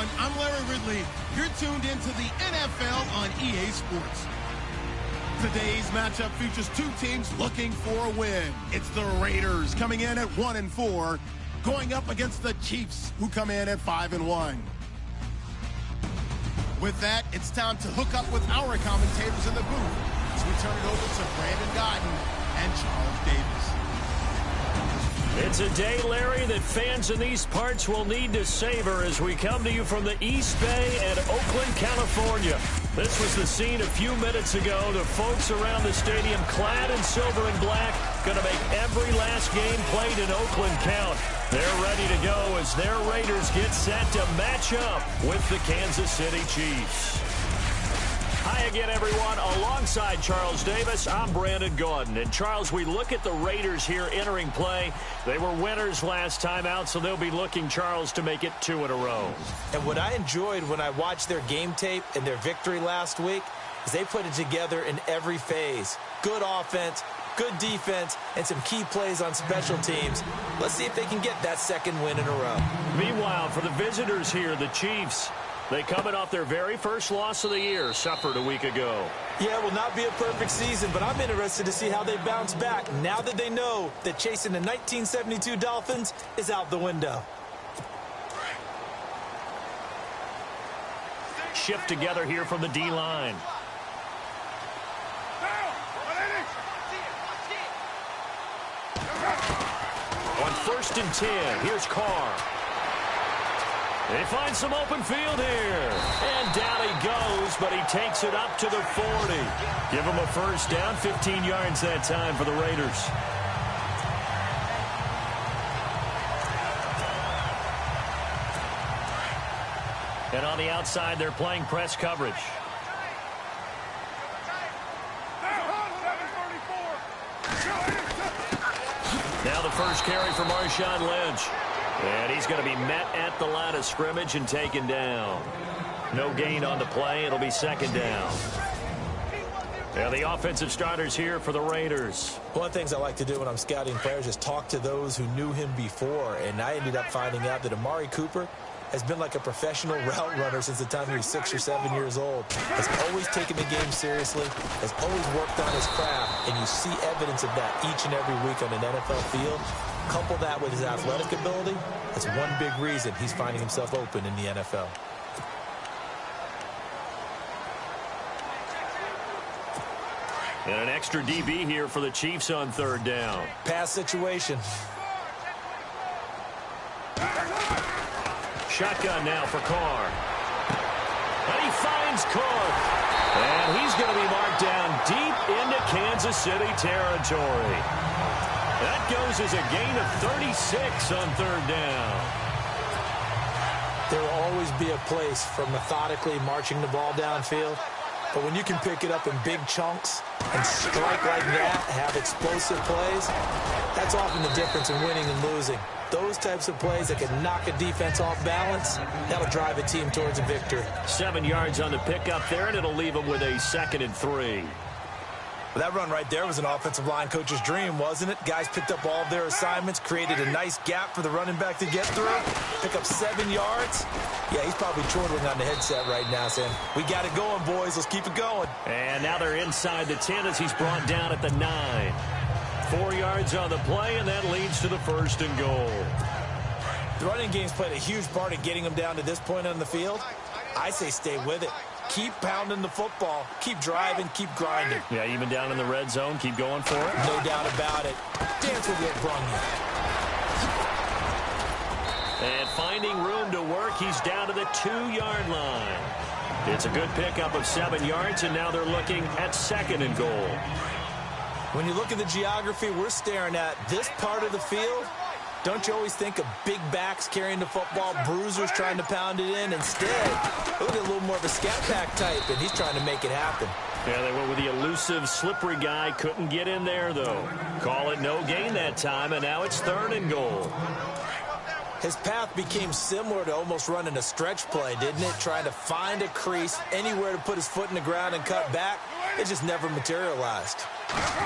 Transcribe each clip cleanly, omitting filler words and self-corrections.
everyone. I'm Larry Ridley. You're tuned into the NFL on EA Sports. Today's matchup features two teams looking for a win. It's the Raiders coming in at 1-4, going up against the Chiefs, who come in at 5-1. With that, it's time to hook up with our commentators in the booth as we turn it over to Brandon Godden and Charles Davis. It's a day, Larry, that fans in these parts will need to savor as we come to you from the East Bay and Oakland, California. This was the scene a few minutes ago. The folks around the stadium clad in silver and black going to make every last game played in Oakland count. They're ready to go as their Raiders get set to match up with the Kansas City Chiefs. Hi again, everyone. Alongside Charles Davis, I'm Brandon Gaudin. And Charles, we look at the Raiders here entering play. They were winners last time out, so they'll be looking, Charles, to make it 2 in a row. And what I enjoyed when I watched their game tape and their victory last week is they put it together in every phase. Good offense, good defense, and some key plays on special teams. Let's see if they can get that second win in a row. Meanwhile, for the visitors here, the Chiefs, they coming off their very first loss of the year, suffered a week ago. Yeah, it will not be a perfect season, but I'm interested to see how they bounce back now that they know that chasing the 1972 Dolphins is out the window. Shift together here from the D-line. On 1st and 10, here's Carr. They find some open field here. And down he goes, but he takes it up to the 40. Give him a first down, 15 yards that time for the Raiders. And on the outside, they're playing press coverage. Now the first carry for Marshawn Lynch. And he's going to be met at the line of scrimmage and taken down. No gain on the play. It'll be second down. Now the offensive starters here for the Raiders. One of the things I like to do when I'm scouting players is talk to those who knew him before. And I ended up finding out that Amari Cooper has been like a professional route runner since the time he was 6 or 7 years old. Has always taken the game seriously, has always worked on his craft, and you see evidence of that each and every week on an NFL field. Couple that with his athletic ability, that's one big reason he's finding himself open in the NFL. And an extra DB here for the Chiefs on 3rd down. Pass situation. Shotgun now for Carr. And he finds Cook. And he's going to be marked down deep into Kansas City territory. That goes as a gain of 36 on 3rd down. There will always be a place for methodically marching the ball downfield. But when you can pick it up in big chunks and strike like that, have explosive plays, that's often the difference in winning and losing. Those types of plays that can knock a defense off balance, that'll drive a team towards a victory. 7 yards on the pickup there, and it'll leave them with a 2nd and 3. Well, that run right there was an offensive line coach's dream, wasn't it? Guys picked up all of their assignments, created a nice gap for the running back to get through, pick up 7 yards. Yeah, he's probably chortling on the headset right now saying, we got it going, boys. Let's keep it going. And now they're inside the 10 as he's brought down at the 9. 4 yards on the play, and that leads to the 1st and goal. The running game's played a huge part in getting them down to this point on the field. I say stay with it. Keep pounding the football. Keep driving. Keep grinding. Yeah, even down in the red zone, keep going for it. No doubt about it. Dance with what brung you. And finding room to work, he's down to the 2-yard line. It's a good pickup of 7 yards, and now they're looking at 2nd and goal. When you look at the geography we're staring at, this part of the field, don't you always think of big backs carrying the football, bruisers trying to pound it in? Instead, look at a little more of a scat pack type, and he's trying to make it happen. Yeah, they went with the elusive, slippery guy. Couldn't get in there, though. Call it no gain that time, and now it's 3rd and goal. His path became similar to almost running a stretch play, didn't it? Trying to find a crease, anywhere to put his foot in the ground and cut back. It just never materialized.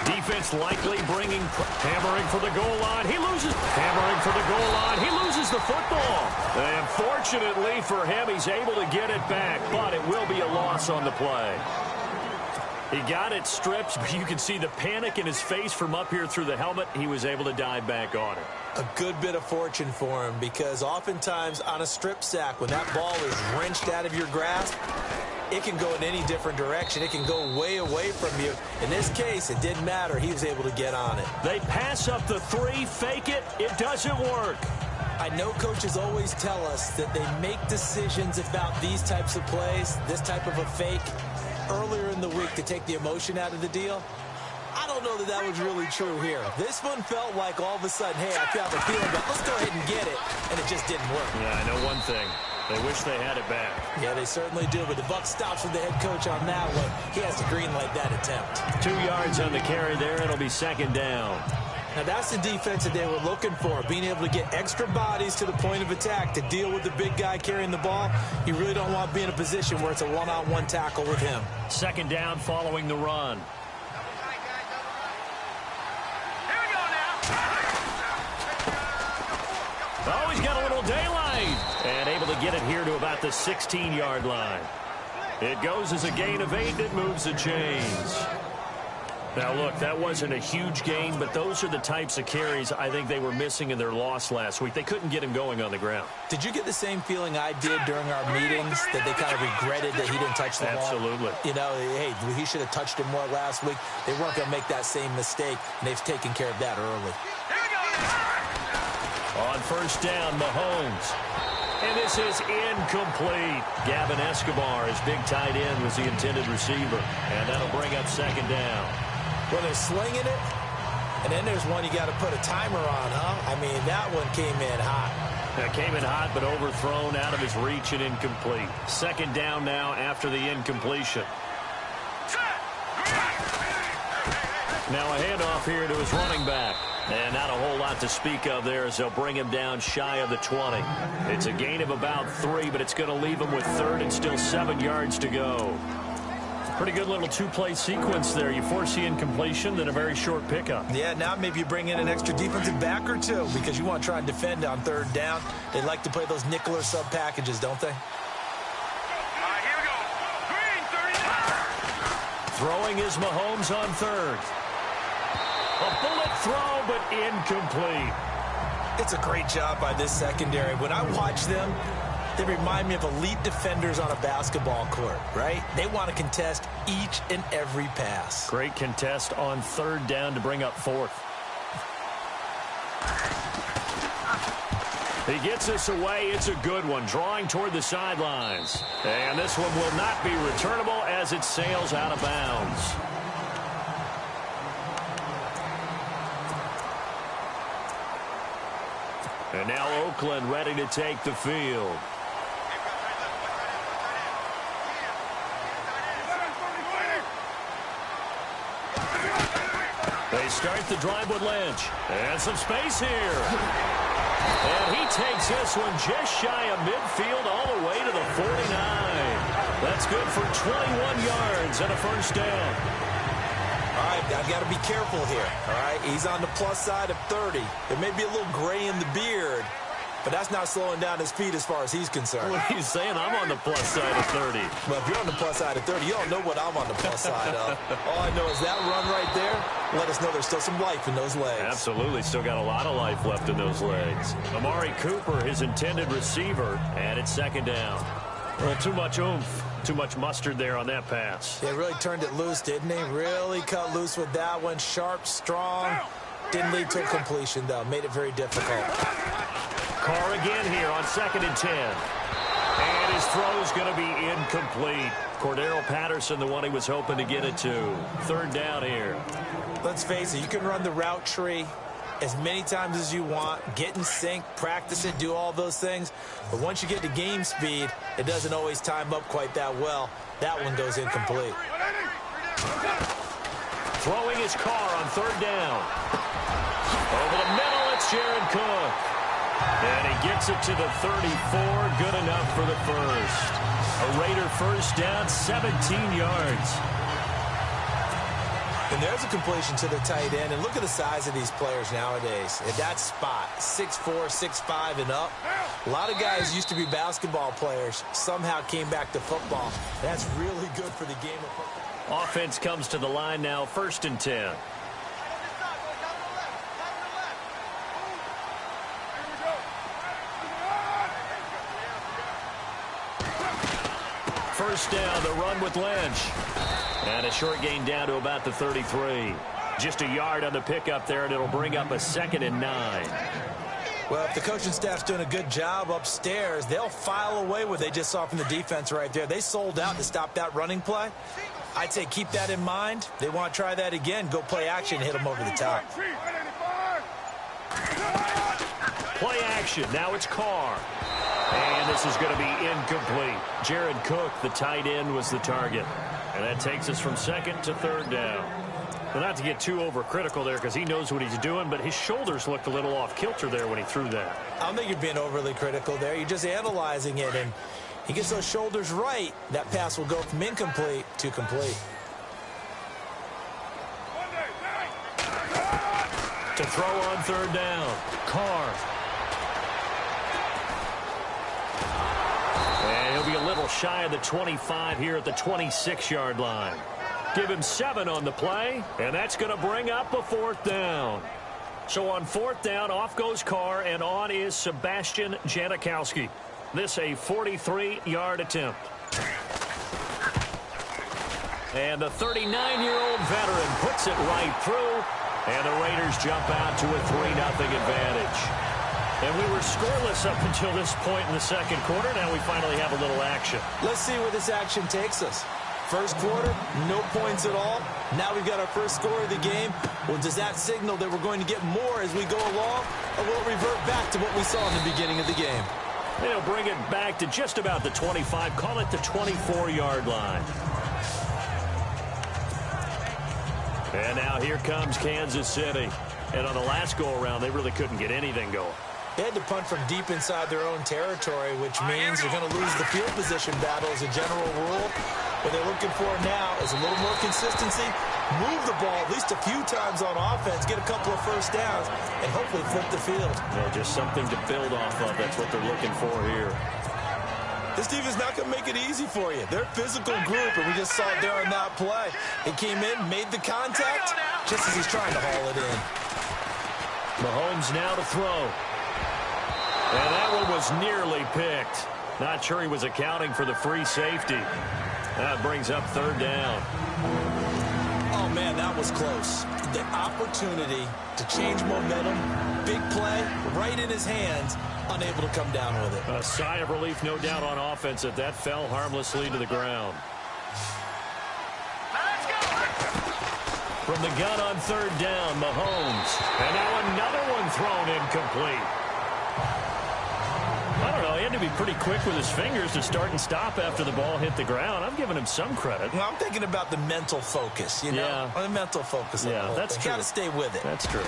Defense likely hammering for the goal line. Hammering for the goal line. He loses the football. And fortunately for him, he's able to get it back, but it will be a loss on the play. He got it stripped, but you can see the panic in his face from up here through the helmet. He was able to dive back on it. A good bit of fortune for him, because oftentimes on a strip sack, when that ball is wrenched out of your grasp, it can go in any different direction. It can go way away from you. In this case, it didn't matter. He was able to get on it. They pass up the 3, fake it. It doesn't work. I know coaches always tell us that they make decisions about these types of plays, this type of a fake, earlier in the week to take the emotion out of the deal. I don't know that was really true here. This one felt like all of a sudden, hey, I have a feeling, but let's go ahead and get it, and it just didn't work. Yeah, I know one thing. They wish they had it back. Yeah, they certainly do, but the buck stops with the head coach on that one. He has to green-light that attempt. 2 yards on the carry there. It'll be second down. Now, that's the defense that they were looking for, being able to get extra bodies to the point of attack to deal with the big guy carrying the ball. You really don't want to be in a position where it's a one-on-one tackle with him. Second down following the run. Oh, he's got a little daylight. And able to get it here to about the 16-yard line. It goes as a gain of 8. It moves the chains. Now, look, that wasn't a huge gain, but those are the types of carries I think they were missing in their loss last week. They couldn't get him going on the ground. Did you get the same feeling I did during our meetings, that they kind of regretted that he didn't touch the ball? Absolutely. You know, hey, he should have touched it more last week. They weren't going to make that same mistake, and they've taken care of that early. On first down, Mahomes. And this is incomplete. Gavin Escobar, his big tight end, was the intended receiver. And that'll bring up second down. Well, they're slinging it, and then there's one you got to put a timer on, huh? I mean, that one came in hot. That came in hot, but overthrown, out of his reach and incomplete. Second down now after the incompletion. Now a handoff here to his running back. And not a whole lot to speak of there as they'll bring him down shy of the 20. It's a gain of about 3, but it's going to leave him with third and still 7 yards to go. Pretty good little two-play sequence there. You force the incompletion, then a very short pickup. Yeah, now maybe you bring in an extra defensive back or two because you want to try and defend on third down. They like to play those nickel or sub packages, don't they? Here we go. Green, 30. Throwing is Mahomes on third. A bullet throw, but incomplete. It's a great job by this secondary. When I watch them, they remind me of elite defenders on a basketball court, right? They want to contest each and every pass. Great contest on third down to bring up fourth. He gets this away. It's a good one, drawing toward the sidelines. And this one will not be returnable as it sails out of bounds. And now Oakland ready to take the field. They start the drive with Lynch. And some space here. And he takes this one just shy of midfield all the way to the 49. That's good for 21 yards and a first down. All right, I've got to be careful here, all right? He's on the plus side of 30. There may be a little gray in the beard, but that's not slowing down his feet as far as he's concerned. What are you saying? I'm on the plus side of 30. Well, if you're on the plus side of 30, you don't know what I'm on the plus side of. All I know is that run right there let us know there's still some life in those legs. Absolutely. Still got a lot of life left in those legs. Amari Cooper, his intended receiver, and it's second down. Well, too much oomph. Too much mustard there on that pass. They really turned it loose, didn't they? Really cut loose with that one. Sharp, strong. Didn't lead to a completion, though. Made it very difficult. Carr again here on 2nd and 10. And his throw's going to be incomplete. Cordero Patterson, the one he was hoping to get it to. Third down here. Let's face it, you can run the route tree as many times as you want, get in sync, practice it, do all those things. But once you get to game speed, it doesn't always time up quite that well. That one goes incomplete. Throwing his Carr on third down. Over the middle, it's Jared Cook. And he gets it to the 34. Good enough for the first. A Raider first down, 17 yards. And there's a completion to the tight end. And look at the size of these players nowadays. At that spot, 6'4", 6'5", and up. A lot of guys used to be basketball players, somehow came back to football. That's really good for the game of football. Offense comes to the line now, 1st and 10. First down, the run with Lynch. And a short gain down to about the 33. Just a yard on the pickup there, and it'll bring up a 2nd and 9. Well, if the coaching staff's doing a good job upstairs, they'll file away what they just saw from the defense right there. They sold out to stop that running play. I'd say keep that in mind. They want to try that again. Go play action, hit them over the top. Play action. Now it's Carr. And this is going to be incomplete. Jared Cook, the tight end, was the target. And that takes us from 2nd to 3rd down. Well, not to get too overcritical there because he knows what he's doing, but his shoulders looked a little off kilter there when he threw that. I don't think you're being overly critical there. You're just analyzing it, and he gets those shoulders right. That pass will go from incomplete to complete. To throw on 3rd down, Carr. And he'll be a little shy of the 25 here at the 26-yard line. Give him 7 on the play, and that's going to bring up a 4th down. So on 4th down, off goes Carr, and on is Sebastian Janikowski. This a 43-yard attempt. And the 39-year-old veteran puts it right through, and the Raiders jump out to a 3-0 advantage. And we were scoreless up until this point in the 2nd quarter. Now we finally have a little action. Let's see where this action takes us. First quarter, no points at all. Now we've got our first score of the game. Well, does that signal that we're going to get more as we go along, or will it revert back to what we saw in the beginning of the game? They'll bring it back to just about the 25, call it the 24-yard line. And now here comes Kansas City. And on the last go-around, they really couldn't get anything going. They had to punt from deep inside their own territory, which means they're going to lose the field position battle as a general rule. What they're looking for now is a little more consistency, move the ball at least a few times on offense, get a couple of first downs, and hopefully flip the field. Yeah, just something to build off of. That's what they're looking for here. This team is not going to make it easy for you. They're a physical group, and we just saw it there on that play. He came in, made the contact, just as he's trying to haul it in. Mahomes now to throw. And that one was nearly picked. Not sure he was accounting for the free safety. That brings up 3rd down. Oh, man, that was close. The opportunity to change momentum, big play, right in his hands, unable to come down with it. A sigh of relief, no doubt, on offense that fell harmlessly to the ground. From the gun on 3rd down, Mahomes. And now another one thrown incomplete. I don't know, he had to be pretty quick with his fingers to start and stop after the ball hit the ground. I'm giving him some credit. Well, I'm thinking about the mental focus, you know? Yeah. The mental focus. Yeah, that's true. Got to stay with it. That's true.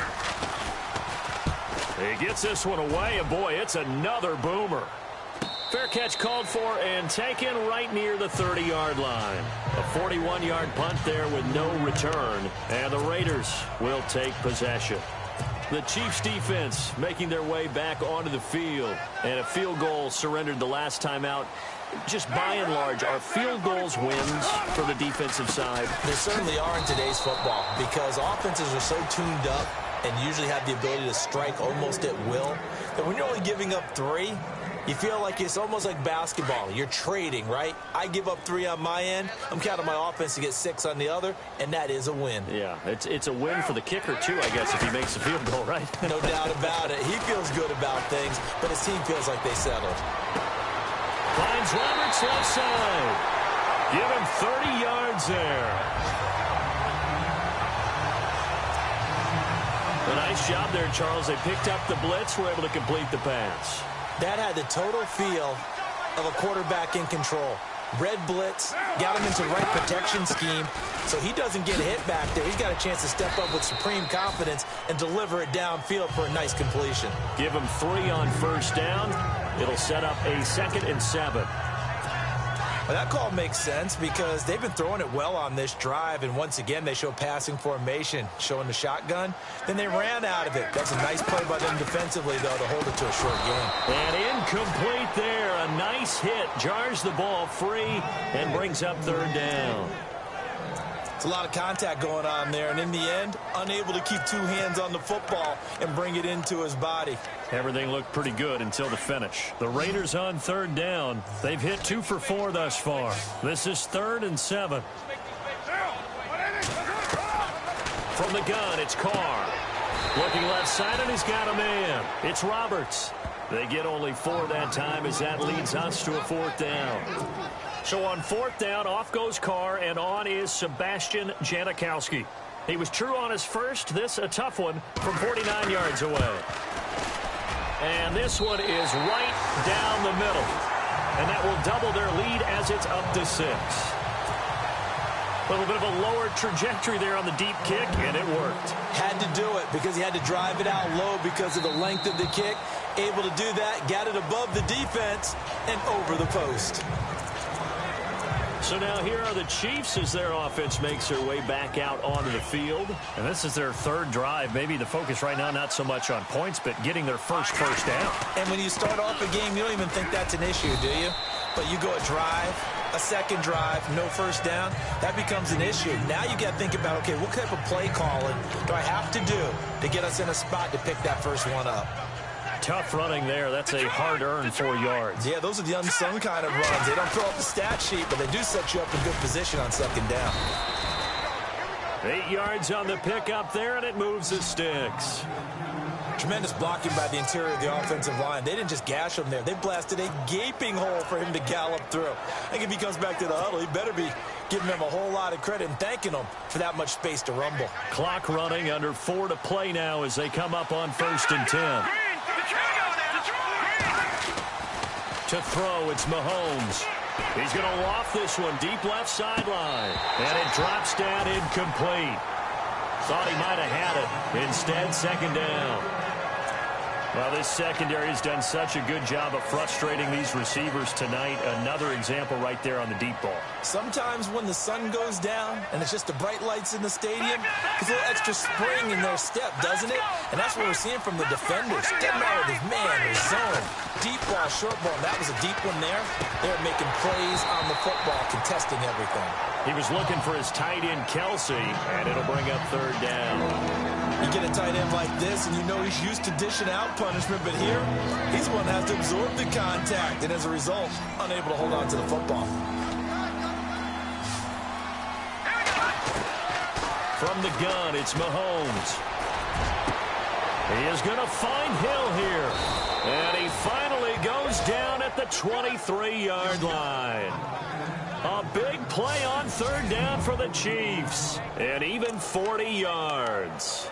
He gets this one away, and boy, it's another boomer. Fair catch called for and taken right near the 30-yard line. A 41-yard punt there with no return, and the Raiders will take possession. The Chiefs defense making their way back onto the field, and a field goal surrendered the last time out. Just by and large, are field goals wins for the defensive side? They certainly are in today's football because offenses are so tuned up and usually have the ability to strike almost at will that when you're only giving up 3, you feel like it's almost like basketball. You're trading, right? I give up 3 on my end. I'm counting my offense to get 6 on the other, and that is a win. Yeah, it's a win for the kicker, too, I guess, if he makes the field goal, right? No doubt about it. He feels good about things, but his team feels like they settled. Finds Roberts left side. Give him 30 yards there. A nice job there, Charles. They picked up the blitz, were able to complete the pass. That had the total feel of a quarterback in control. Red blitz, got him into the right protection scheme, so he doesn't get hit back there. He's got a chance to step up with supreme confidence and deliver it downfield for a nice completion. Give him 3 on first down. It'll set up a 2nd and 7. Well, that call makes sense because they've been throwing it well on this drive, and once again, they show passing formation, showing the shotgun. Then they ran out of it. That's a nice play by them defensively, though, to hold it to a short game. And incomplete there. A nice hit. Jars the ball free and brings up third down. It's a lot of contact going on there, and in the end, unable to keep two hands on the football and bring it into his body. Everything looked pretty good until the finish. The Raiders on third down. They've hit 2 for 4 thus far. This is 3rd and 7. From the gun, it's Carr. Looking left side, and he's got a man. It's Roberts. They get only 4 that time as that leads us to a 4th down. So on 4th down, off goes Carr, and on is Sebastian Janikowski. He was true on his first. This a tough one from 49 yards away. And this one is right down the middle. And that will double their lead as it's up to 6. A little bit of a lower trajectory there on the deep kick, and it worked. Had to do it because he had to drive it out low because of the length of the kick. Able to do that, got it above the defense and over the post. So now here are the Chiefs as their offense makes their way back out onto the field. And this is their 3rd drive. Maybe the focus right now not so much on points, but getting their first down. And when you start off a game, you don't even think that's an issue, do you? But you go a drive, a second drive, no first down, that becomes an issue. Now you got to think about, okay, what type of play calling do I have to do to get us in a spot to pick that first one up? Tough running there. That's a hard-earned 4 yards. Yeah, those are the unsung kind of runs. They don't throw up the stat sheet, but they do set you up in good position on 2nd down. 8 yards on the pickup there, and it moves the sticks. Tremendous blocking by the interior of the offensive line. They didn't just gash him there. They blasted a gaping hole for him to gallop through. I think if he comes back to the huddle, he better be giving them a whole lot of credit and thanking them for that much space to rumble. Clock running, under 4 to play now as they come up on 1st and 10. To throw, it's Mahomes. He's going to loft this one deep left sideline. And it drops down incomplete. Thought he might have had it. Instead, 2nd down. Well, this secondary has done such a good job of frustrating these receivers tonight. Another example right there on the deep ball. Sometimes when the sun goes down and it's just the bright lights in the stadium, there's a little extra spring in their step, doesn't it? And that's what we're seeing from the defenders. Doesn't matter if it's man or zone. Deep ball, short ball. That was a deep one there. They're making plays on the football, contesting everything. He was looking for his tight end, Kelsey, and it'll bring up 3rd down. You get a tight end like this, and you know he's used to dishing out punishment, but here, he's the one that has to absorb the contact, and as a result, unable to hold on to the football. From the gun, it's Mahomes. He is going to find Hill here. And he finally goes down at the 23-yard line. A big play on 3rd down for the Chiefs. And even 40 yards.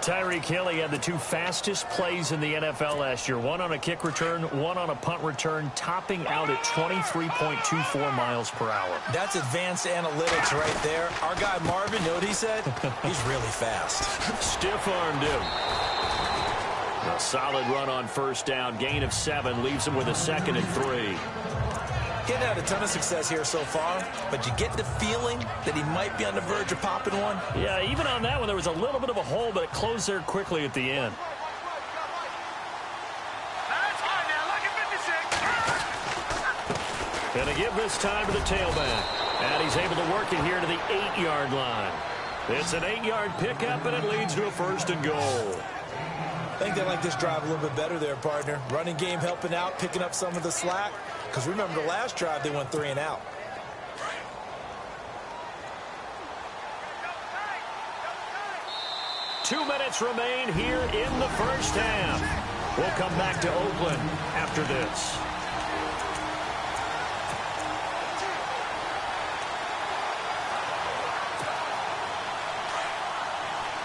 Tyreek Hill had the 2 fastest plays in the NFL last year. One on a kick return, one on a punt return, topping out at 23.24 miles per hour. That's advanced analytics right there. Our guy Marvin, you know what he said? He's really fast. Stiff-armed him. A solid run on 1st down. Gain of 7 leaves him with a 2nd and 3. He hadn't had a ton of success here so far, but you get the feeling that he might be on the verge of popping one. Yeah, even on that one, there was a little bit of a hole, but it closed there quickly at the end. Gonna give this time to the tailback. And he's able to work it here to the 8-yard line. It's an 8-yard pickup, and it leads to a 1st and goal. I think they like this drive a little bit better there, partner. Running game helping out, picking up some of the slack. Because remember, the last drive, they went 3 and out. Two minutes remain here in the 1st half. We'll come back to Oakland after this.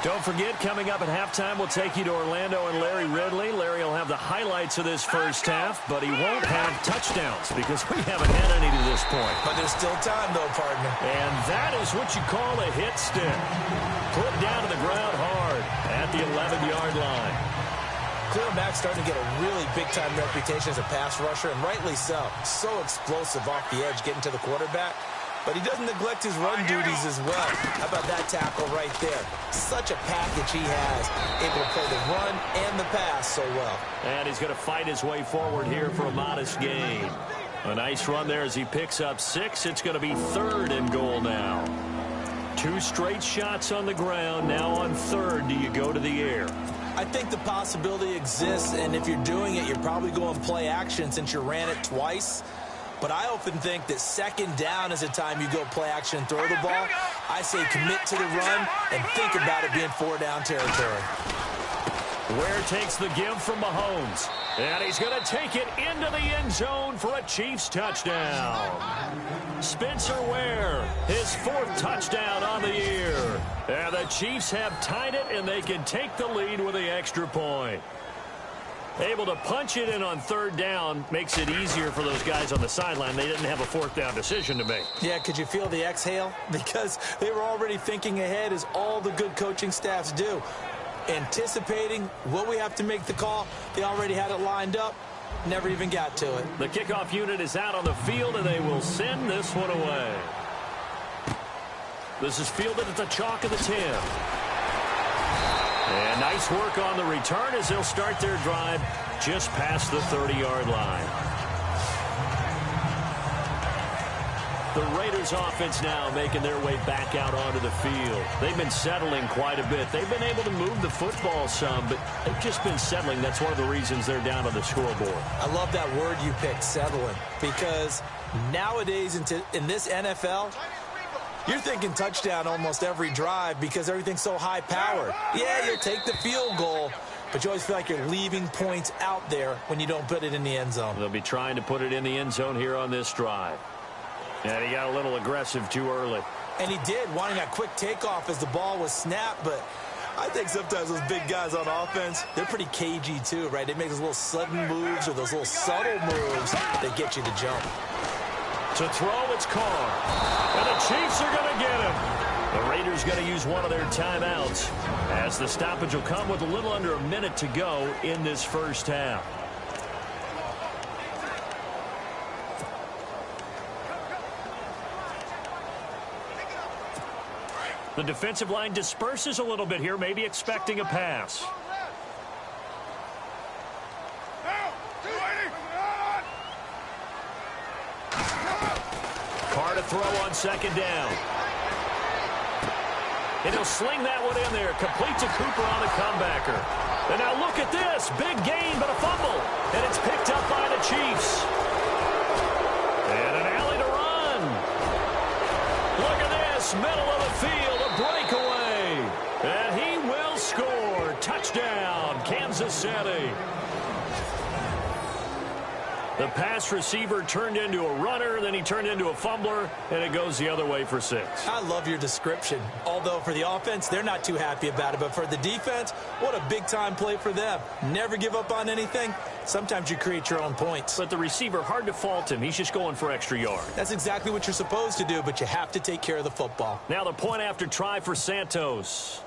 Don't forget, coming up at halftime, we'll take you to Orlando and Larry Ridley. Larry will have the highlights of this 1st half, but he won't have touchdowns because we haven't had any to this point. But there's still time, though, partner. And that is what you call a hit stick. Put down to the ground hard at the 11-yard line. Khalil Mack's starting to get a really big-time reputation as a pass rusher, and rightly so. So explosive off the edge getting to the quarterback. But he doesn't neglect his run duties as well. How about that tackle right there? Such a package he has, able to play the run and the pass so well. And he's going to fight his way forward here for a modest gain. A nice run there as he picks up 6. It's going to be 3rd and goal now. 2 straight shots on the ground. Now on 3rd, do you go to the air? I think the possibility exists, and if you're doing it, you're probably going play action since you ran it twice. But I often think that 2nd down is a time you go play action and throw the ball. I say commit to the run and think about it being 4-down territory. Ware takes the give from Mahomes. And he's going to take it into the end zone for a Chiefs touchdown. Spencer Ware, his 4th touchdown on the year. And the Chiefs have tied it, and they can take the lead with the extra point. Able to punch it in on 3rd down makes it easier for those guys on the sideline. They didn't have a 4th down decision to make. Yeah, could you feel the exhale? Because they were already thinking ahead, as all the good coaching staffs do. Anticipating, will we have to make the call? They already had it lined up. Never even got to it. The kickoff unit is out on the field, and they will send this one away. This is fielded at the chalk of the 10. And nice work on the return as they'll start their drive just past the 30-yard line. The Raiders offense now making their way back out onto the field. They've been settling quite a bit. They've been able to move the football some, but they've just been settling. That's one of the reasons they're down on the scoreboard. I love that word you picked, settling, because nowadays in this NFL, you're thinking touchdown almost every drive because everything's so high-powered. Yeah, you'll take the field goal, but you always feel like you're leaving points out there when you don't put it in the end zone. They'll be trying to put it in the end zone here on this drive. And he got a little aggressive too early. And he did, wanting a quick takeoff as the ball was snapped, but I think sometimes those big guys on offense, they're pretty cagey too, right? They make those little sudden moves or those little subtle moves that get you to jump. To throw, it's Carr. And the Chiefs are going to get him. The Raiders going to use one of their timeouts as the stoppage will come with a little under a minute to go in this first half. The defensive line disperses a little bit here, maybe expecting a pass. Carr to throw on 2nd down. And he'll sling that one in there. Complete to Cooper on the comebacker. And now look at this. Big gain, but a fumble. And it's picked up by the Chiefs. And an alley to run. Look at this. Middle of the field. A breakaway. And he will score. Touchdown, Kansas City. The pass receiver turned into a runner, then he turned into a fumbler, and it goes the other way for 6. I love your description. Although for the offense, they're not too happy about it. But for the defense, what a big-time play for them. Never give up on anything. Sometimes you create your own points. But the receiver, hard to fault him. He's just going for extra yard. That's exactly what you're supposed to do, but you have to take care of the football. Now the point after try for Santos.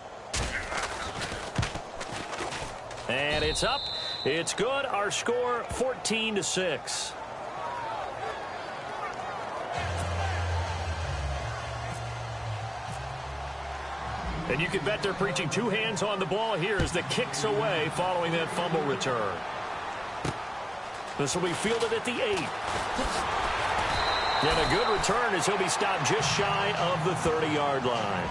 And it's up. It's good. Our score, 14-6. And you can bet they're preaching 2 hands on the ball here as the kick's away following that fumble return. This will be fielded at the 8. And a good return as he'll be stopped just shy of the 30-yard line.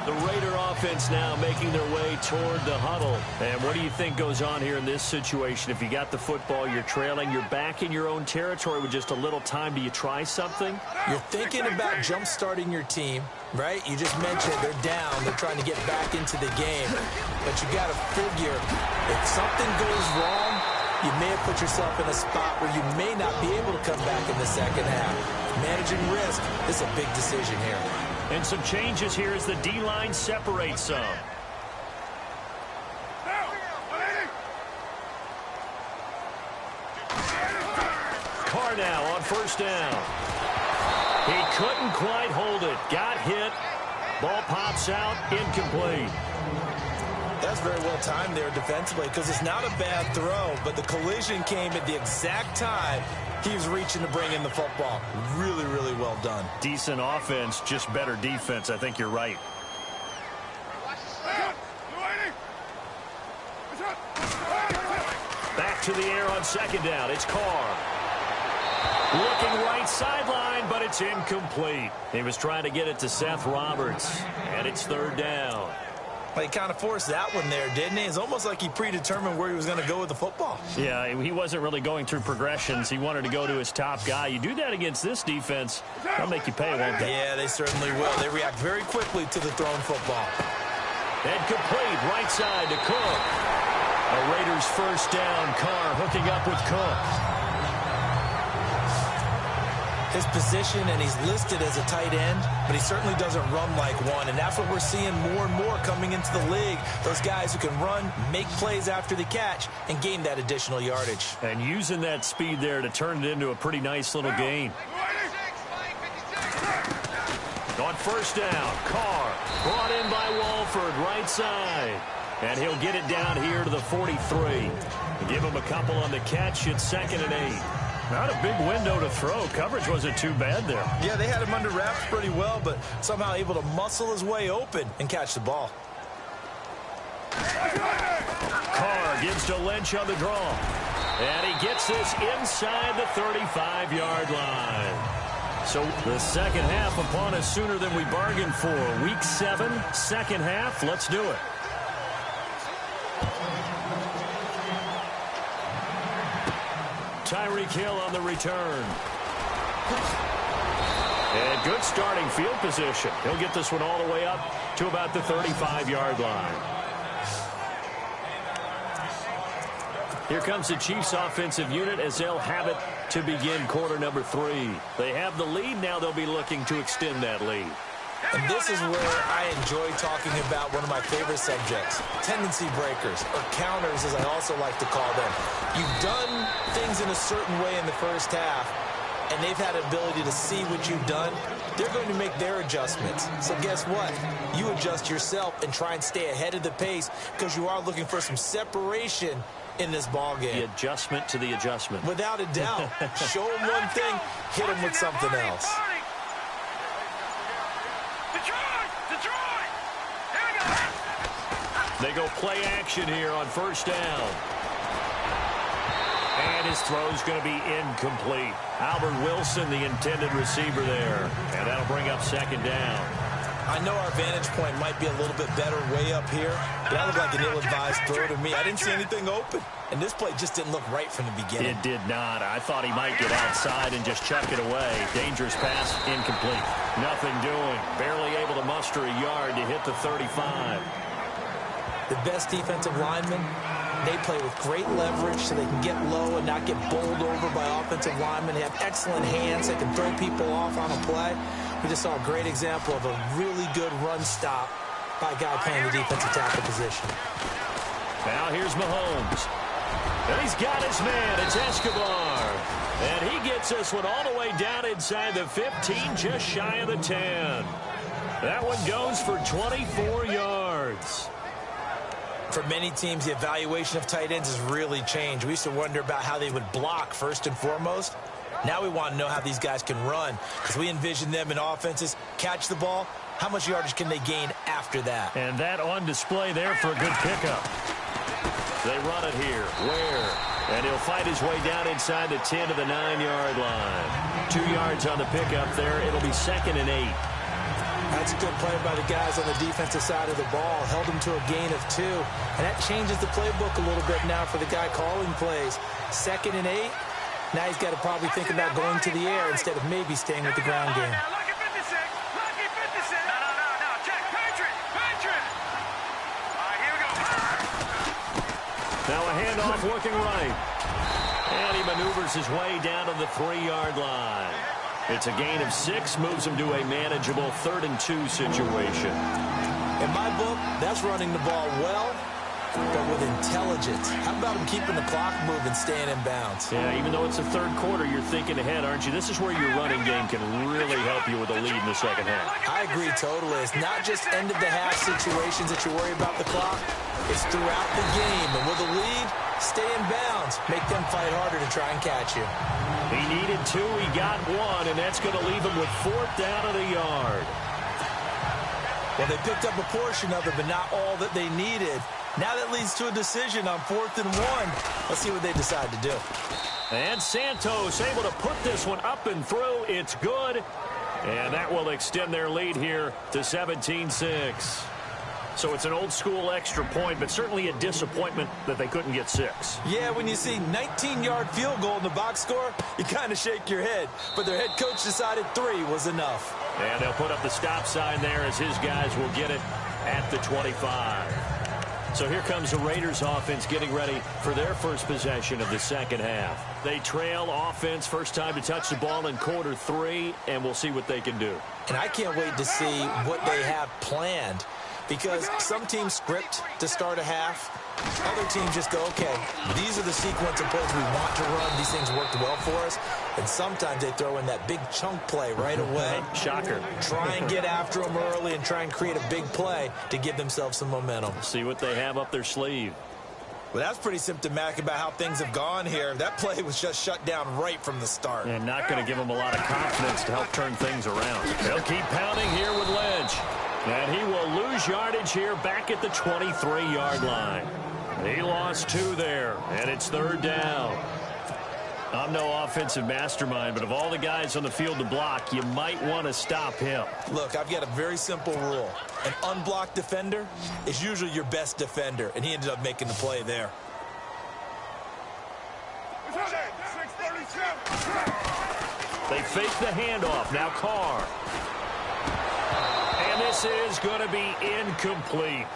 The Raider offense now making their way toward the huddle. And what do you think goes on here in this situation? If you got the football, you're trailing, you're back in your own territory with just a little time. Do you try something? You're thinking about jump-starting your team, right? You just mentioned they're down. They're trying to get back into the game. But you got to figure if something goes wrong, you may have put yourself in a spot where you may not be able to come back in the second half. Managing risk is a big decision here. And some changes here as the D-line separates some. Carr now on 1st down. He couldn't quite hold it. Got hit. Ball pops out, incomplete. That's very well timed there defensively because it's not a bad throw, but the collision came at the exact time he was reaching to bring in the football. Really, really well done. Decent offense, just better defense. I think you're right. Back to the air on second down. It's Carr. Looking right sideline, but it's incomplete. He was trying to get it to Seth Roberts, and it's third down. Well, he kind of forced that one there, didn't he? It's almost like he predetermined where he was going to go with the football. Yeah, he wasn't really going through progressions. He wanted to go to his top guy. You do that against this defense, they'll make you pay, won't they? Yeah, they certainly will. They react very quickly to the thrown football. And complete, right side to Cook. A Raiders first down. Carr hooking up with Cook. His position, and he's listed as a tight end, but he certainly doesn't run like one, and that's what we're seeing more and more coming into the league. Those guys who can run, make plays after the catch, and gain that additional yardage. And using that speed there to turn it into a pretty nice little gain. On first down, Carr brought in by Walford, right side. And he'll get it down here to the 43. Give him a couple on the catch. It's 2nd and 8. Not a big window to throw. Coverage wasn't too bad there. Yeah, they had him under wraps pretty well, but somehow able to muscle his way open and catch the ball. Carr gives to Lynch on the draw. And he gets this inside the 35-yard line. So the second half upon us sooner than we bargained for. Week 7, second half. Let's do it. Tyreek Hill on the return. And good starting field position. He'll get this one all the way up to about the 35-yard line. Here comes the Chiefs offensive unit as they'll have it to begin quarter number 3. They have the lead. Now they'll be looking to extend that lead. And this is where I enjoy talking about one of my favorite subjects, tendency breakers, or counters as I also like to call them. You've done things in a certain way in the first half, and they've had an ability to see what you've done. They're going to make their adjustments. So guess what? You adjust yourself and try and stay ahead of the pace because you are looking for some separation in this ball game. The adjustment to the adjustment. Without a doubt. Show them one thing, hit them with something else. They go play action here on first down. And his throw's going to be incomplete. Albert Wilson, the intended receiver there. And that'll bring up second down. I know our vantage point might be a little bit better way up here, but that looked like an ill-advised throw to me. I didn't see anything open, and this play just didn't look right from the beginning. It did not. I thought he might get outside and just chuck it away. Dangerous pass, incomplete. Nothing doing. Barely able to muster a yard to hit the 35. The best defensive linemen, they play with great leverage so they can get low and not get bowled over by offensive linemen. They have excellent hands. They can throw people off on a play. We just saw a great example of a really good run stop by a guy playing the defensive tackle position. Now here's Mahomes. And he's got his man. It's Escobar. And he gets this one all the way down inside the 15, just shy of the 10. That one goes for 24 yards. For many teams, the evaluation of tight ends has really changed. We used to wonder about how they would block first and foremost. Now we want to know how these guys can run because we envision them in offenses, catch the ball. How much yardage can they gain after that? And that on display there for a good pickup. They run it here. Ware. And he'll fight his way down inside the 10 to the 9-yard line. 2 yards on the pickup there. It'll be 2nd and 8. That's a good play by the guys on the defensive side of the ball. Held them to a gain of 2. And that changes the playbook a little bit now for the guy calling plays. 2nd and 8. Now he's got to probably think about going to the air instead of maybe staying with the ground game. Lucky 56. Lucky 56. No. Check. Patriot. All right, here we go. Now a handoff looking right. And he maneuvers his way down to the 3-yard line. It's a gain of 6, moves him to a manageable 3rd and 2 situation. In my book, that's running the ball well but with intelligence. How about him keeping the clock moving, staying in bounds? Yeah, even though it's the third quarter, you're thinking ahead, aren't you? This is where your running game can really help you with a lead in the second half. I agree totally. It's not just end-of-the-half situations that you worry about the clock. It's throughout the game. And with a lead, stay in bounds. Make them fight harder to try and catch you. He needed 2. He got 1, and that's going to leave him with 4th down at a yard. Well, they picked up a portion of it, but not all that they needed. Now that leads to a decision on 4th and 1. Let's see what they decide to do. And Santos able to put this one up and through. It's good. And that will extend their lead here to 17-6. So it's an old-school extra point, but certainly a disappointment that they couldn't get 6. Yeah, when you see 19-yard field goal in the box score, you kind of shake your head. But their head coach decided 3 was enough. And they'll put up the stop sign there as his guys will get it at the 25. So here comes the Raiders offense getting ready for their first possession of the second half. They trail offense, first time to touch the ball in quarter 3, and we'll see what they can do. And I can't wait to see what they have planned, because some teams script to start a half. Other teams just go, okay, these are the sequence of plays we want to run. These things worked well for us. And sometimes they throw in that big chunk play right away. Shocker. Try and get after them early and try and create a big play to give themselves some momentum. See what they have up their sleeve. Well, that's pretty symptomatic about how things have gone here. That play was just shut down right from the start. And not going to give them a lot of confidence to help turn things around. They'll keep pounding here with Lynch. And he will lose yardage here back at the 23-yard line. He lost 2 there, and it's 3rd down. I'm no offensive mastermind, but of all the guys on the field to block, you might want to stop him. Look, I've got a very simple rule. An unblocked defender is usually your best defender, and he ended up making the play there. They fake the handoff. Now Carr. And this is going to be incomplete.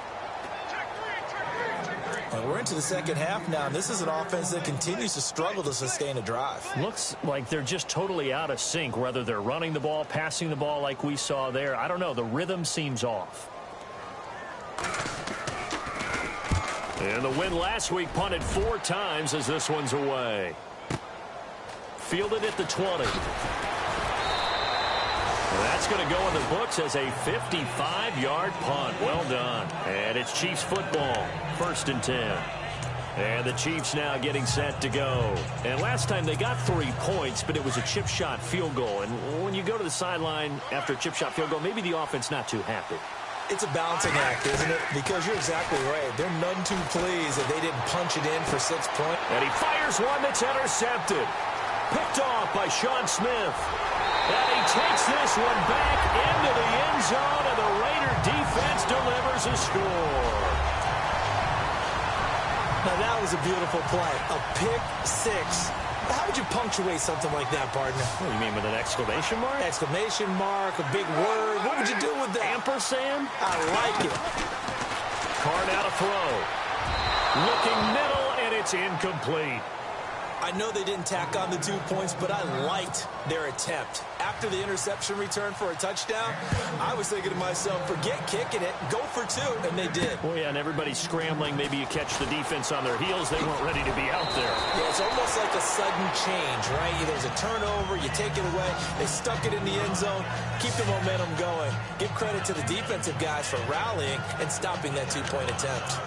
Well, we're into the second half now, and this is an offense that continues to struggle to sustain a drive. Looks like they're just totally out of sync, whether they're running the ball, passing the ball like we saw there. I don't know. The rhythm seems off. And the win last week punted 4 times as this one's away. Fielded at the 20. That's going to go in the books as a 55-yard punt. Well done. And it's Chiefs football. 1st and 10. And the Chiefs now getting set to go. And last time they got 3 points, but it was a chip shot field goal. And when you go to the sideline after a chip shot field goal, maybe the offense not too happy. It's a balancing act, isn't it? Because you're exactly right. They're none too pleased that they didn't punch it in for 6 points. And he fires one that's intercepted. Picked off by Sean Smith. And he takes this one back into the end zone, and the Raider defense delivers a score. Now, that was a beautiful play. A pick 6. How would you punctuate something like that, partner? What do you mean, with an exclamation mark? Exclamation mark, a big word. What would you do with that? Ampersand? I like it. Carr now to throw. Looking middle, and it's incomplete. I know they didn't tack on the 2 points, but I liked their attempt. After the interception return for a touchdown, I was thinking to myself, forget kicking it, go for 2, and they did. Oh, yeah, and everybody's scrambling. Maybe you catch the defense on their heels. They weren't ready to be out there. Yeah, it's almost like a sudden change, right? There's a turnover, you take it away, they stuck it in the end zone, keep the momentum going. Give credit to the defensive guys for rallying and stopping that 2-point attempt.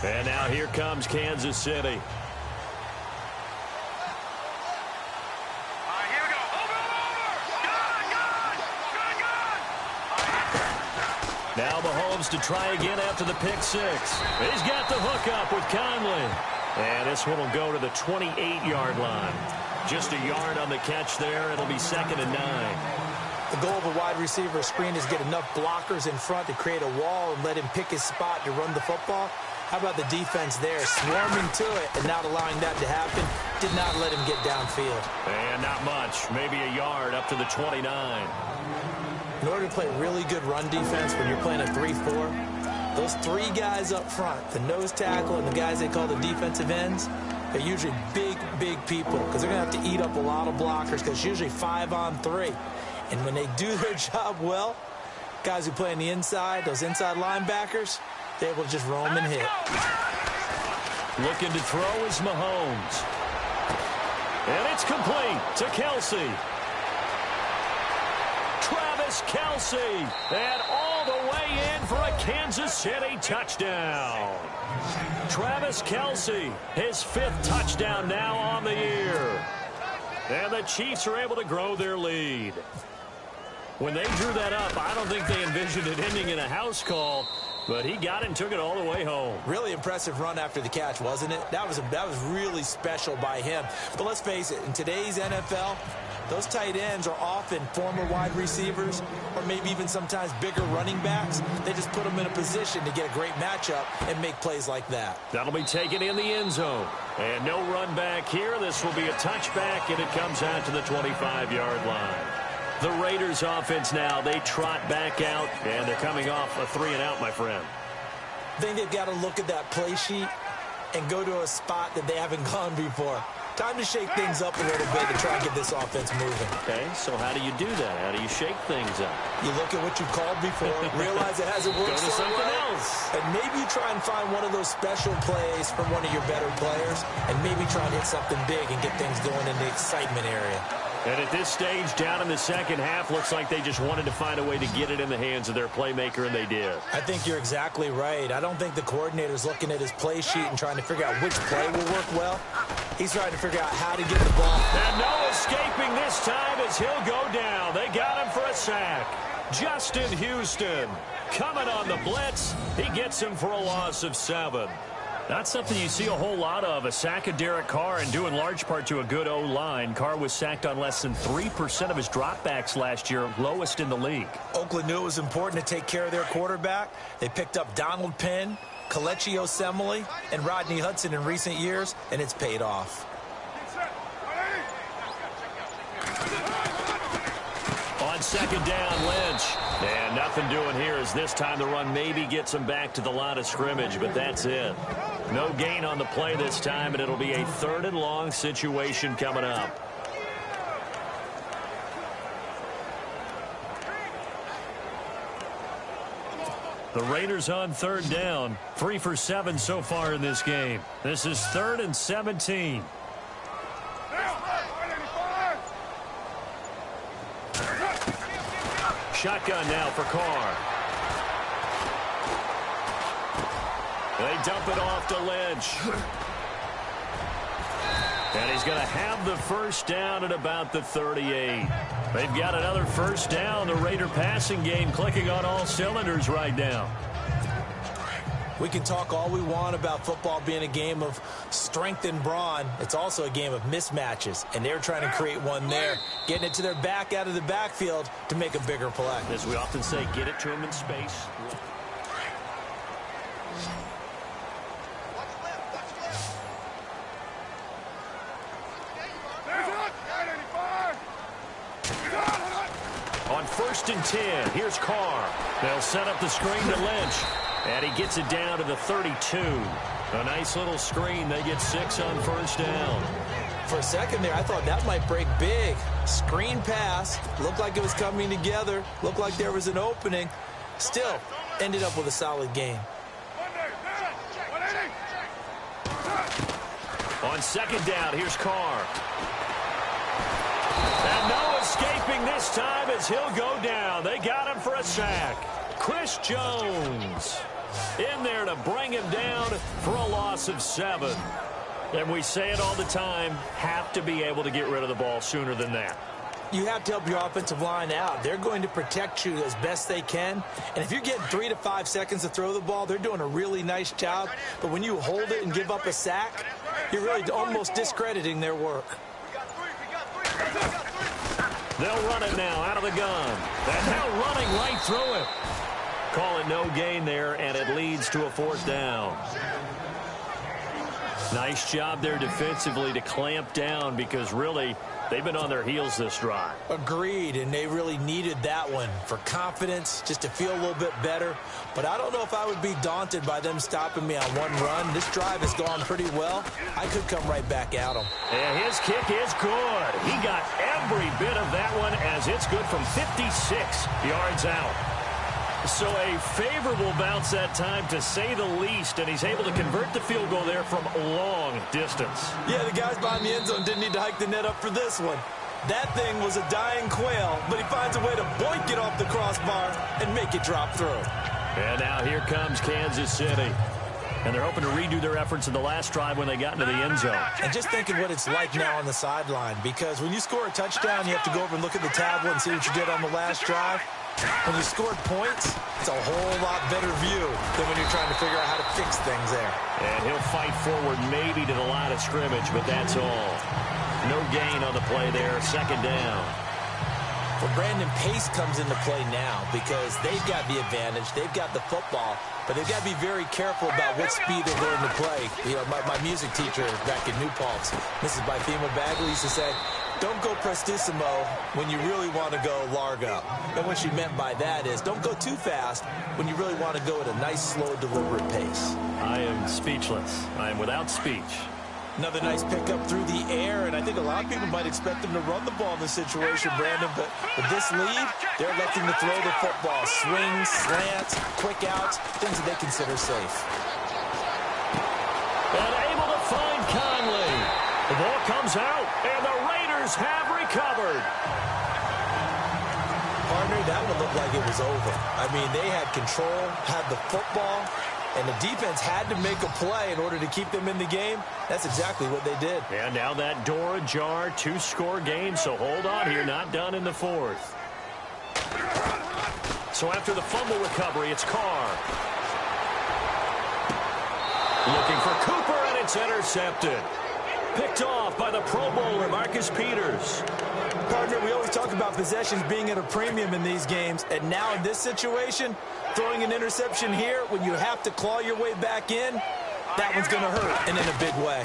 And now here comes Kansas City. Here we go. Over. Good. Now Mahomes to try again after the pick 6. He's got the hook up with Conley. And this one will go to the 28-yard line. Just a yard on the catch there. It'll be 2nd and 9. The goal of a wide receiver screen is get enough blockers in front to create a wall and let him pick his spot to run the football. How about the defense there, swarming to it and not allowing that to happen? Did not let him get downfield. And not much, maybe a yard up to the 29. In order to play really good run defense when you're playing a 3-4, those 3 guys up front, the nose tackle and the guys they call the defensive ends, they're usually big people because they're going to have to eat up a lot of blockers because it's usually 5-on-3. And when they do their job well, Guys who play on the inside, those inside linebackers, they're able to just roam and hit. Looking to throw is Mahomes. And it's complete to Kelsey. Travis Kelsey. And all the way in for a Kansas City touchdown. Travis Kelsey, his 5th touchdown now on the year. And the Chiefs are able to grow their lead. When they drew that up, I don't think they envisioned it ending in a house call, but he got it and took it all the way home. Really impressive run after the catch, wasn't it? That was really special by him. But let's face it, in today's NFL, those tight ends are often former wide receivers or maybe even sometimes bigger running backs. They just put them in a position to get a great matchup and make plays like that. That'll be taken in the end zone. And no run back here. This will be a touchback, and it comes out to the 25-yard line. The Raiders offense now, they trot back out, and they're coming off a 3-and-out, my friend. I think they've got to look at that play sheet and go to a spot that they haven't gone before. Time to shake things up a little bit to try and get this offense moving. Okay, so how do you do that? How do you shake things up? You look at what you called before, realize it hasn't worked Go to something else. and maybe you try and find one of those special plays from one of your better players, and maybe try and hit something big and get things going in the excitement area. And at this stage, down in the second half, looks like they just wanted to find a way to get it in the hands of their playmaker, and they did. I think you're exactly right. I don't think the coordinator's looking at his play sheet and trying to figure out which play will work well. He's trying to figure out how to get the ball. And no escaping this time as he'll go down. They got him for a sack. Justin Houston coming on the blitz. He gets him for a loss of 7. That's something you see a whole lot of, a sack of Derek Carr, and due in large part to a good O-line. Carr was sacked on less than 3% of his dropbacks last year, lowest in the league. Oakland knew it was important to take care of their quarterback. They picked up Donald Penn, Kelechi Osemele, and Rodney Hudson in recent years, and it's paid off. On second down, Lynch. And nothing doing here as this time the run maybe gets him back to the line of scrimmage, but that's it. No gain on the play this time, and it'll be a 3rd and long situation coming up. The Raiders on 3rd down, 3 for 7 so far in this game. This is 3rd and 17. Shotgun now for Carr. They dump it off to Lynch. And he's going to have the first down at about the 38. They've got another first down. The Raider passing game clicking on all cylinders right now. We can talk all we want about football being a game of strength and brawn. It's also a game of mismatches, and they're trying to create one there, getting it to their back out of the backfield to make a bigger play. As we often say, get it to them in space. On 1st and 10, here's Carr. They'll set up the screen to Lynch. And he gets it down to the 32. A nice little screen. They get 6 on first down. For a second there, I thought that might break big. Screen pass. Looked like it was coming together. Looked like there was an opening. Still, ended up with a solid game. On second down, here's Carr. And no escaping this time as he'll go down. They got him for a sack. Chris Jones in there to bring him down for a loss of 7. And we say it all the time, have to be able to get rid of the ball sooner than that. You have to help your offensive line out. They're going to protect you as best they can. And if you're getting 3 to 5 seconds to throw the ball, they're doing a really nice job. But when you hold it and give up a sack, you're really almost discrediting their work. They'll run it now out of the gun. And now running right through it. Call it no gain there, and it leads to a 4th down. Nice job there defensively to clamp down because really they've been on their heels this drive. Agreed, and they really needed that one for confidence, just to feel a little bit better. But I don't know if I would be daunted by them stopping me on one run. This drive has gone pretty well. I could come right back at them. And his kick is good. He got every bit of that one as it's good from 56 yards out. So a favorable bounce that time, to say the least, and he's able to convert the field goal there from long distance. Yeah, the guys behind the end zone didn't need to hike the net up for this one. That thing was a dying quail, but he finds a way to boink it off the crossbar and make it drop through. And now here comes Kansas City. And they're hoping to redo their efforts in the last drive when they got into the end zone. And just think of what it's like now on the sideline, because when you score a touchdown, you have to go over and look at the tablet and see what you did on the last drive. When you scored points, it's a whole lot better view than when you're trying to figure out how to fix things there. And he'll fight forward maybe to the line of scrimmage, but that's all. No gain on the play there, second down. Well, Brandon, pace comes into play now because they've got the advantage. They've got the football, but they've got to be very careful about what speed they're going to play. You know, my music teacher back in New Paltz, Mrs. Bythema Bagley, used to say, don't go prestissimo when you really want to go largo. And what she meant by that is don't go too fast when you really want to go at a nice, slow, deliberate pace. I am speechless. I am without speech. Another nice pickup through the air, and I think a lot of people might expect them to run the ball in this situation, Brandon, but with this lead, they're electing to throw the football. Swings, slants, quick outs, things that they consider safe. And able to find Conley. The ball comes out, and the Raiders have recovered. Partner, that one looked like it was over. I mean, they had control, had the football, and the defense had to make a play in order to keep them in the game. That's exactly what they did. And now that door ajar, 2-score game, so hold on here, not done in the fourth. So after the fumble recovery, it's Carr. Looking for Cooper, and it's intercepted. Picked off by the Pro Bowler, Marcus Peters. Partner, we always talk about possessions being at a premium in these games, and now in this situation, throwing an interception here when you have to claw your way back in, that one's going to hurt, and in a big way.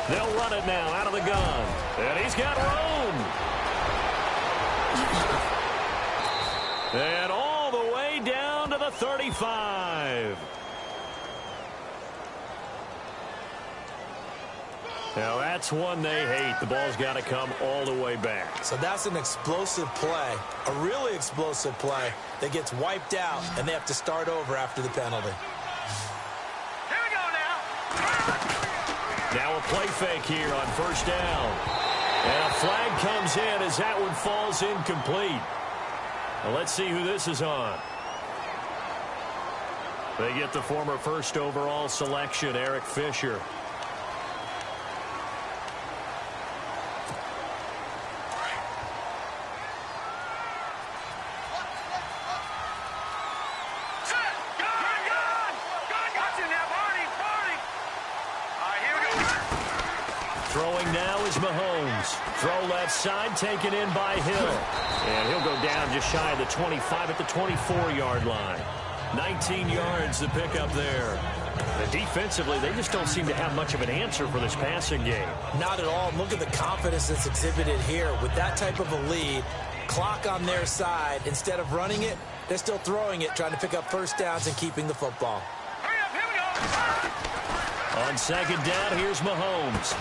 They'll run it now out of the gun, and he's got room. And all the way down to the 35. Now, that's one they hate. The ball's got to come all the way back. So that's an explosive play, a really explosive play that gets wiped out, and they have to start over after the penalty. Here we go now. Now a play fake here on first down. And a flag comes in as that one falls incomplete. Well, let's see who this is on. They get the former first overall selection, Eric Fisher. Throwing now is Mahomes. Throw left side, taken in by Hill. And he'll go down just shy of the 25 at the 24-yard line. 19 yards to pick up there. And defensively, they just don't seem to have much of an answer for this passing game. Not at all. Look at the confidence that's exhibited here. With that type of a lead, clock on their side, instead of running it, they're still throwing it, trying to pick up first downs and keeping the football. Hurry up, here we go. On second down, here's Mahomes.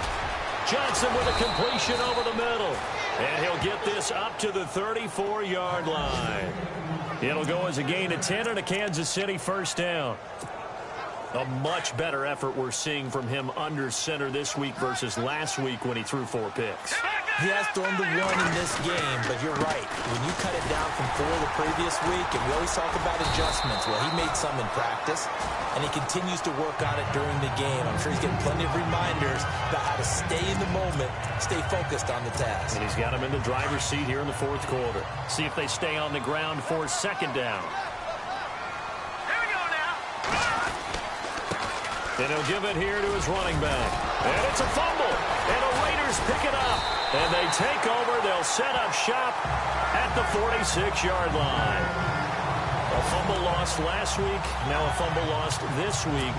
Johnson with a completion over the middle. And he'll get this up to the 34-yard line. It'll go as a gain of 10 and a Kansas City first down. A much better effort we're seeing from him under center this week versus last week when he threw 4 picks. He has thrown the one in this game, but you're right. When you cut it down from 4 the previous week, and we always talk about adjustments, well, he made some in practice, and he continues to work on it during the game. I'm sure he's getting plenty of reminders about how to stay in the moment, stay focused on the task. And he's got him in the driver's seat here in the fourth quarter. See if they stay on the ground for second down. Here we go now. And he'll give it here to his running back. And it's a fumble. And the Raiders pick it up. And they take over. They'll set up shop at the 46-yard line. A fumble lost last week. Now a fumble lost this week.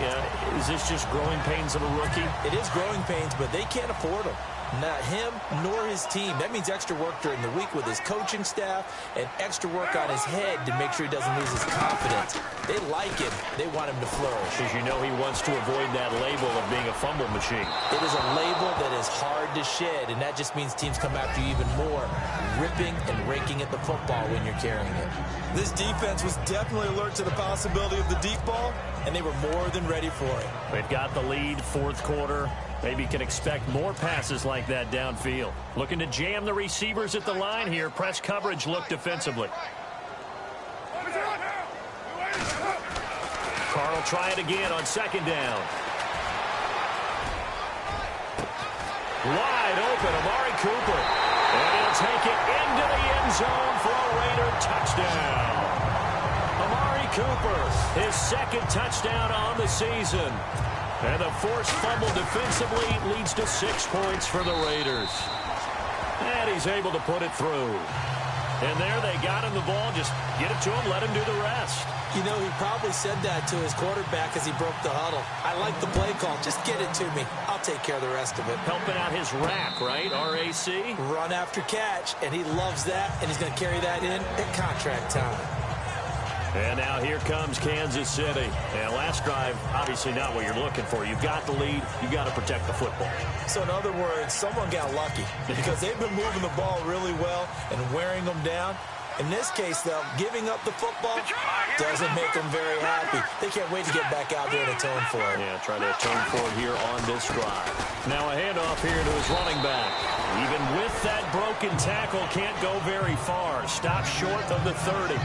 Is this just growing pains of a rookie? It is growing pains, but they can't afford them. Not him nor his team. That means extra work during the week with his coaching staff and extra work on his head to make sure he doesn't lose his confidence. They like him. They want him to flourish. As you know, he wants to avoid that label of being a fumble machine. It is a label that is hard to shed, and that just means teams come after you even more, ripping and raking at the football when you're carrying it. This defense was definitely alert to the possibility of the deep ball, and they were more than ready for it. They've got the lead, fourth quarter. Maybe can expect more passes like that downfield. Looking to jam the receivers at the line here. Press coverage look defensively. Carr will try it again on second down. Wide open, Amari Cooper. And he'll take it into the end zone for a Raider touchdown. Amari Cooper, his second touchdown on the season. And the forced fumble defensively leads to 6 points for the Raiders. And he's able to put it through. And there they got him the ball. Just get it to him, let him do the rest. You know, he probably said that to his quarterback as he broke the huddle. I like the play call. Just get it to me. I'll take care of the rest of it. Helping out his rack, right? RAC? Run after catch, and he loves that, and he's going to carry that in at contract time. And now here comes Kansas City. And last drive, obviously not what you're looking for. You've got the lead. You've got to protect the football. So in other words, someone got lucky because they've been moving the ball really well and wearing them down. In this case, though, giving up the football doesn't make them very happy. They can't wait to get back out there and atone for it. Yeah, try to atone for it here on this drive. Now a handoff here to his running back. Even with that broken tackle, can't go very far. Stop short of the 30.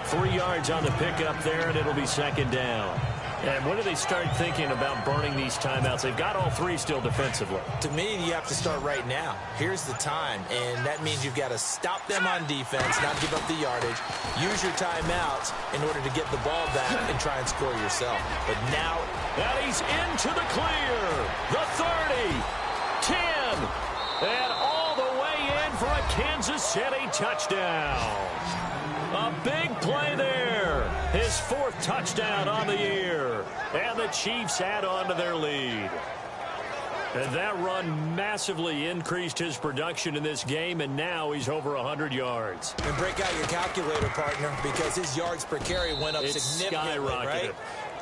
3 yards on the pickup there, and it'll be second down. And when do they start thinking about burning these timeouts? They've got all 3 still defensively. To me, you have to start right now. Here's the time, and that means you've got to stop them on defense, not give up the yardage. Use your timeouts in order to get the ball back and try and score yourself. But now... And he's into the clear. The 30, 10, and all the way in for a Kansas City touchdown. A big play there. His 4th touchdown on the year. And the Chiefs add on to their lead. And that run massively increased his production in this game, and now he's over 100 yards. And break out your calculator, partner, because his yards per carry went up significantly, right?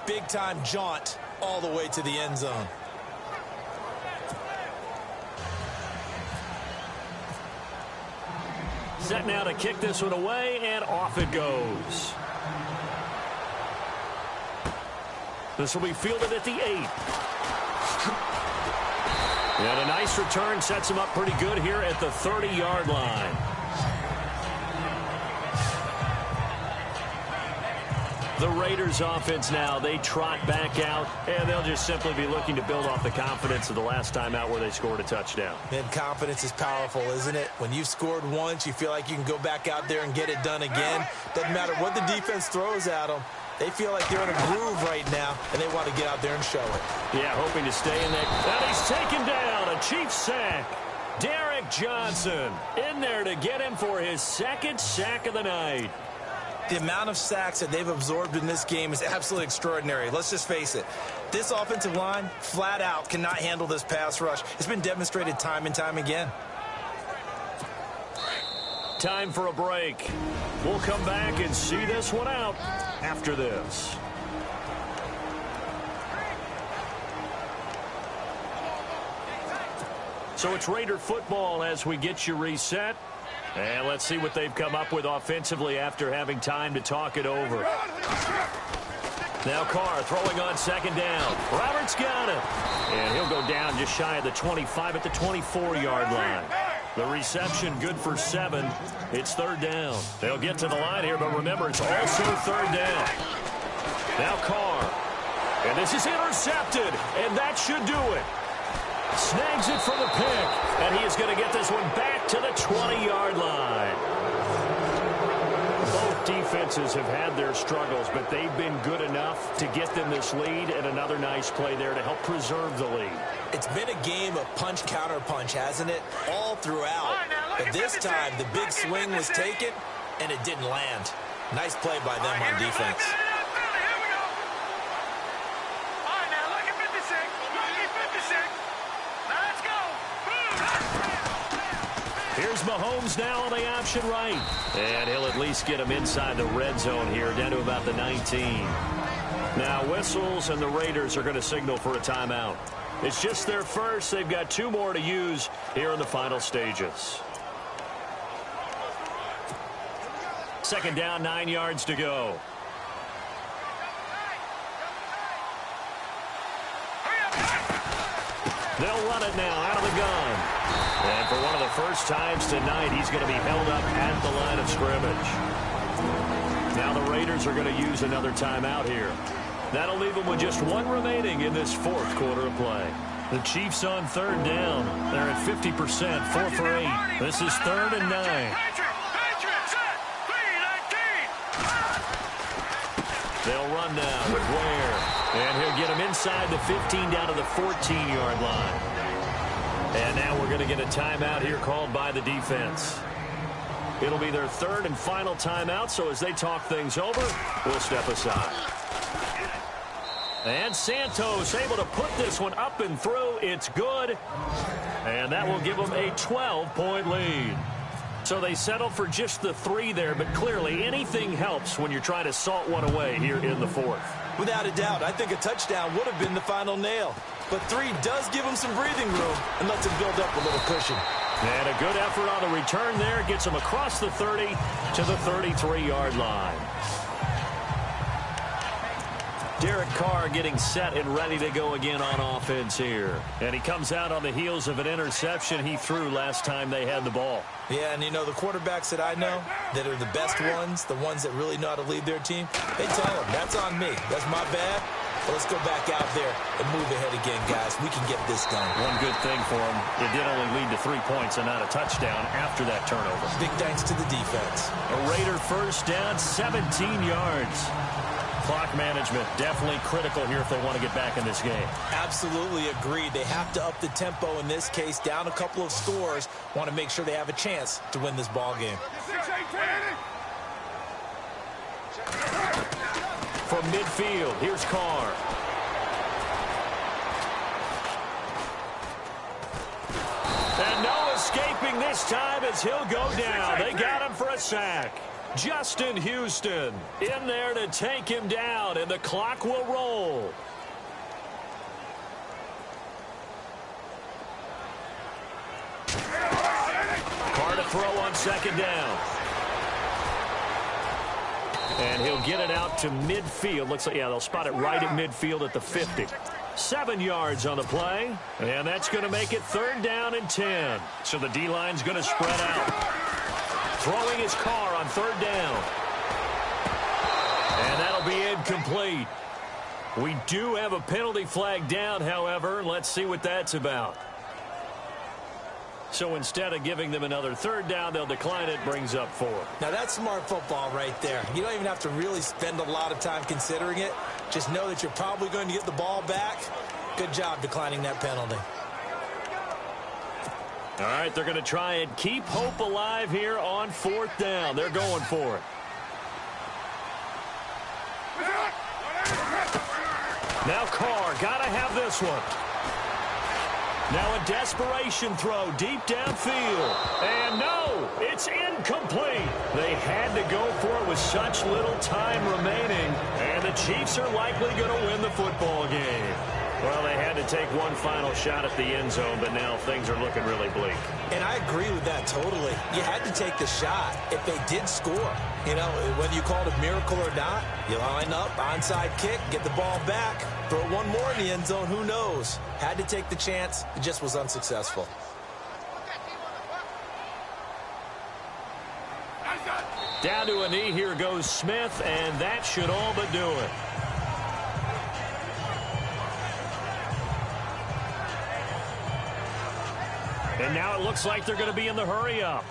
Big-time jaunt all the way to the end zone. Set now to kick this one away, and off it goes. This will be fielded at the 8. And a nice return sets him up pretty good here at the 30-yard line. The Raiders offense now, they trot back out, and they'll just simply be looking to build off the confidence of the last time out where they scored a touchdown. Man, confidence is powerful, isn't it? When you've scored once, you feel like you can go back out there and get it done again. Doesn't matter what the defense throws at them. They feel like they're in a groove right now, and they want to get out there and show it. Yeah, hoping to stay in there. And he's taken down, a Chiefs sack. Derek Johnson in there to get him for his 2nd sack of the night. The amount of sacks that they've absorbed in this game is absolutely extraordinary. Let's just face it. This offensive line, flat out, cannot handle this pass rush. It's been demonstrated time and time again. Time for a break. We'll come back and see this one out after this. So it's Raider football as we get you reset. And let's see what they've come up with offensively after having time to talk it over. Now Carr throwing on second down. Roberts got it. And he'll go down just shy of the 25 at the 24-yard line. The reception good for 7. It's 3rd down. They'll get to the line here, but remember, it's also 3rd down. Now Carr. And this is intercepted, and that should do it. Snags it for the pick, and he is going to get this one back to the 20-yard line. Both defenses have had their struggles, but they've been good enough to get them this lead, and another nice play there to help preserve the lead. It's been a game of punch-counter-punch, hasn't it? All throughout. But this time, the big swing was taken, and it didn't land. Nice play by them on defense. Here's Mahomes now on the option right. And he'll at least get him inside the red zone here, down to about the 19. Now whistles, and the Raiders are going to signal for a timeout. It's just their first. They've got 2 more to use here in the final stages. Second down, 9 yards to go. They'll run it now out of the gun. And for one of the first times tonight, he's going to be held up at the line of scrimmage. Now the Raiders are going to use another timeout here. That'll leave them with just 1 remaining in this 4th quarter of play. The Chiefs on 3rd down. They're at 50%, 4 for 8. This is 3rd and 9. They'll run now with Ware. And he'll get him inside the 15 down to the 14-yard line. And now we're going to get a timeout here called by the defense. It'll be their 3rd and final timeout, so as they talk things over, we'll step aside. And Santos able to put this one up and through. It's good. And that will give them a 12-point lead. So they settle for just the 3 there, but clearly anything helps when you're trying to salt one away here in the 4th. Without a doubt, I think a touchdown would have been the final nail. But 3 does give him some breathing room and lets him build up a little cushion. And a good effort on the return there. Gets him across the 30 to the 33-yard line. Derek Carr getting set and ready to go again on offense here. And he comes out on the heels of an interception he threw last time they had the ball. Yeah, and you know, the quarterbacks that I know that are the best ones, the ones that really know how to lead their team, they tell them, that's on me. That's my bad. But let's go back out there and move ahead again, guys. We can get this done. One good thing for him, it did only lead to 3 points and not a touchdown after that turnover. Big thanks to the defense. A Raider first down, 17 yards. Clock management definitely critical here if they want to get back in this game. Absolutely agreed. They have to up the tempo in this case, down a couple of scores. Want to make sure they have a chance to win this ball game. From midfield, here's Carr. And no escaping this time as he'll go down. They got him for a sack. Justin Houston in there to take him down, and the clock will roll. Carr to throw on 2nd down. And he'll get it out to midfield. Looks like, yeah, they'll spot it right at midfield at the 50. 7 yards on the play, and that's going to make it 3rd down and 10. So the D-line's going to spread out. Throwing his Carr on 3rd down. And that'll be incomplete. We do have a penalty flag down, however. Let's see what that's about. So instead of giving them another 3rd down, they'll decline it. Brings up 4. Now that's smart football right there. You don't even have to really spend a lot of time considering it. Just know that you're probably going to get the ball back. Good job declining that penalty. All right, they're going to try and keep hope alive here on 4th down. They're going for it. Now Carr, got to have this one. Now a desperation throw deep downfield. And no, it's incomplete. They had to go for it with such little time remaining. And the Chiefs are likely going to win the football game. Well, they had to take one final shot at the end zone, but now things are looking really bleak. And I agree with that totally. You had to take the shot if they did score. You know, whether you call it a miracle or not, you line up, onside kick, get the ball back, throw one more in the end zone, who knows? Had to take the chance. It just was unsuccessful. Down to a knee, here goes Smith, and that should all but do it. And now it looks like they're going to be in the hurry-up.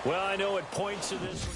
Well, I know at points in this...